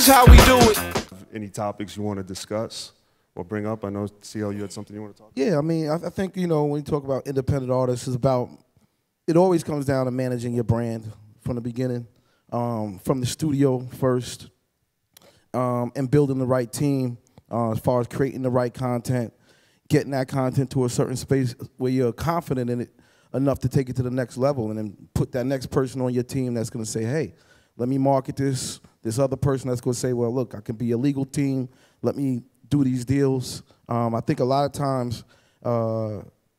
is how we do it. Any topics you want to discuss or bring up? I know, CL, you had something you want to talk about? Yeah, I mean, I think, you know, when you talk about independent artists, it's about, it always comes down to managing your brand from the beginning, from the studio first, and building the right team as far as creating the right content, getting that content to a certain space where you're confident in it enough to take it to the next level, and then put that next person on your team that's going to say, hey, let me market this. This other person that's going to say, well, look, I can be a legal team. Let me do these deals. I think a lot of times,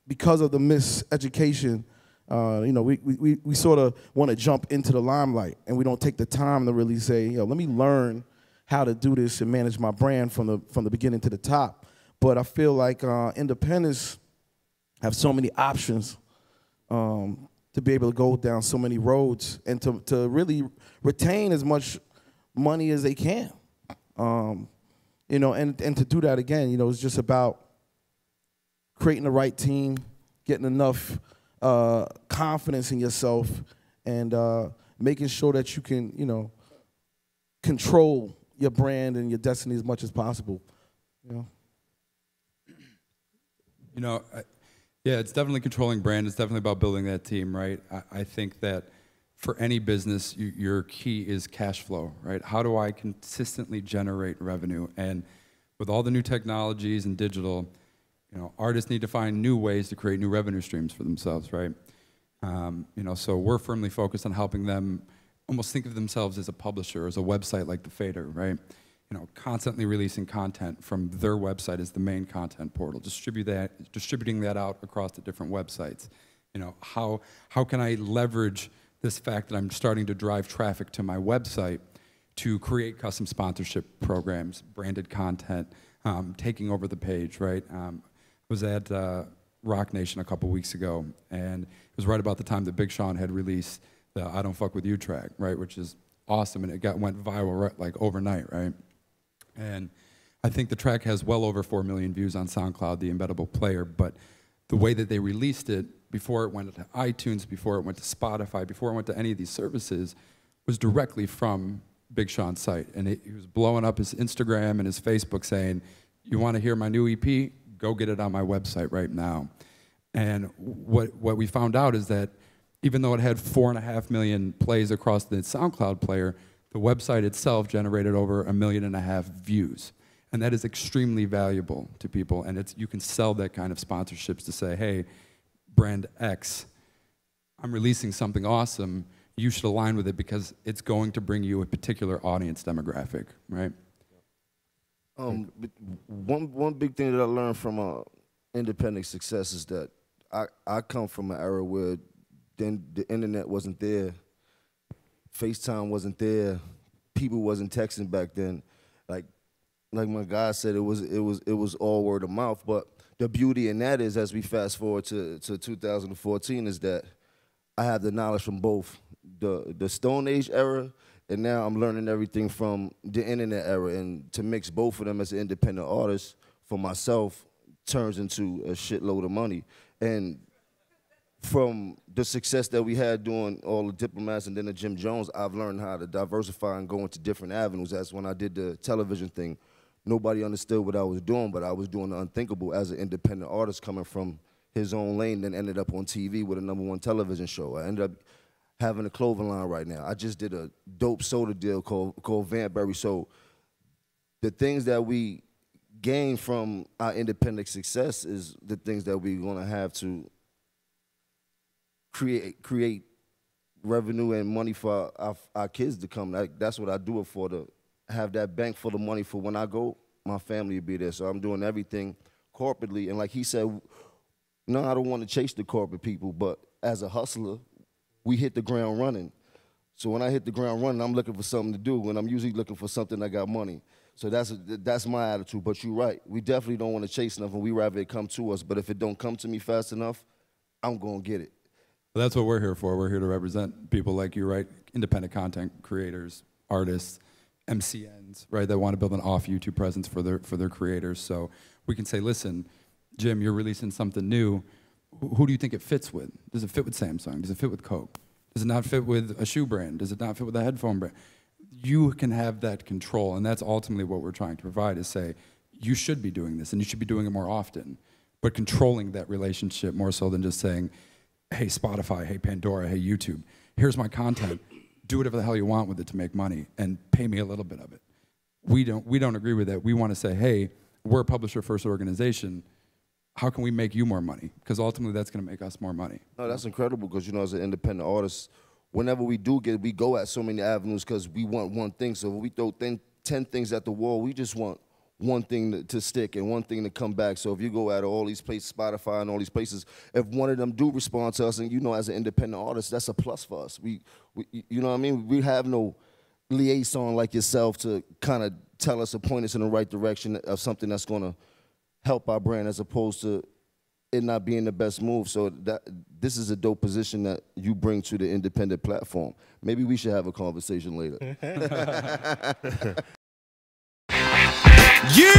because of the miseducation, you know, we sort of want to jump into the limelight, and we don't take the time to really say, you know, let me learn how to do this and manage my brand from the beginning to the top. But I feel like independents have so many options to be able to go down so many roads and to really retain as much money as they can. You know, and to do that again, you know, it's just about creating the right team, getting enough confidence in yourself, and making sure that you can, you know, control your brand and your destiny as much as possible. You know, yeah, it's definitely controlling brand. It's definitely about building that team, right? I think that for any business, your key is cash flow, right? How do I consistently generate revenue? And with all the new technologies and digital, you know, artists need to find new ways to create new revenue streams for themselves, right? You know, so we're firmly focused on helping them almost think of themselves as a publisher, as a website like The Fader, right? You know, constantly releasing content from their website as the main content portal, distributing that out across the different websites. You know, how can I leverage this fact that I'm starting to drive traffic to my website to create custom sponsorship programs, branded content, taking over the page, right? I was at Rock Nation a couple weeks ago, and it was right about the time that Big Sean had released the I Don't Fuck With You track, right? Which is awesome, and it went viral right, like overnight, right? And I think the track has well over 4 million views on SoundCloud, the embeddable player, but the way that they released it, before it went to iTunes, before it went to Spotify, before it went to any of these services, was directly from Big Sean's site. And he was blowing up his Instagram and his Facebook saying, you want to hear my new EP? Go get it on my website right now. And what we found out is that even though it had 4.5 million plays across the SoundCloud player, the website itself generated over 1.5 million views. And that is extremely valuable to people. And you can sell that kind of sponsorships to say, hey, brand X, I'm releasing something awesome. You should align with it because it's going to bring you a particular audience demographic, right? One big thing that I learned from independent success is that I come from an era where then the internet wasn't there, FaceTime wasn't there, people wasn't texting back then. Like my guy said, it was all word of mouth. But the beauty in that is, as we fast forward to 2014, is that I have the knowledge from both the Stone Age era, and now I'm learning everything from the internet era. And to mix both of them as an independent artist for myself turns into a shitload of money. And from the success that we had doing all the Diplomats and then the Jim Jones, I've learned how to diversify and go into different avenues. That's when I did the television thing. Nobody understood what I was doing, but I was doing the unthinkable as an independent artist coming from his own lane, then ended up on TV with a #1 television show. I ended up having a clothing line right now. I just did a dope soda deal called Vantberry. So the things that we gain from our independent success is the things that we're gonna have to create revenue and money for our kids to come. That's what I do it for, to have that bank full of money for when I go, my family will be there. So I'm doing everything corporately. And like he said, no, I don't want to chase the corporate people, but as a hustler, we hit the ground running. So when I hit the ground running, I'm looking for something to do. When I'm usually looking for something, I got money. So that's my attitude. But you're right. We definitely don't want to chase nothing. We rather it come to us. But if it don't come to me fast enough, I'm going to get it. Well, that's what we're here for. We're here to represent people like you, right? Independent content creators, artists, MCNs, right? That want to build an off YouTube presence for their creators. So we can say, listen, Jim, you're releasing something new. Who do you think it fits with? Does it fit with Samsung? Does it fit with Coke? Does it not fit with a shoe brand? Does it not fit with a headphone brand? you can have that control, and that's ultimately what we're trying to provide, is say, you should be doing this, and you should be doing it more often, but controlling that relationship more so than just saying, hey, Spotify, hey, Pandora, hey, YouTube, here's my content, do whatever the hell you want with it to make money, and pay me a little bit of it. We don't agree with that. We want to say, hey, we're a publisher-first organization. How can we make you more money? Because ultimately, that's going to make us more money. No, that's incredible because, you know, as an independent artist, whenever we do we go at so many avenues because we want one thing. So when we throw 10 things at the wall, we just want one thing to stick and one thing to come back. So if you go at all these places, Spotify and all these places, if one of them do respond to us, and, you know, as an independent artist, that's a plus for us. We you know what I mean? We have no liaison like yourself to kind of tell us or point us in the right direction of something that's going to help our brand, as opposed to it not being the best move. So this is a dope position that you bring to the independent platform. Maybe we should have a conversation later. Yeah!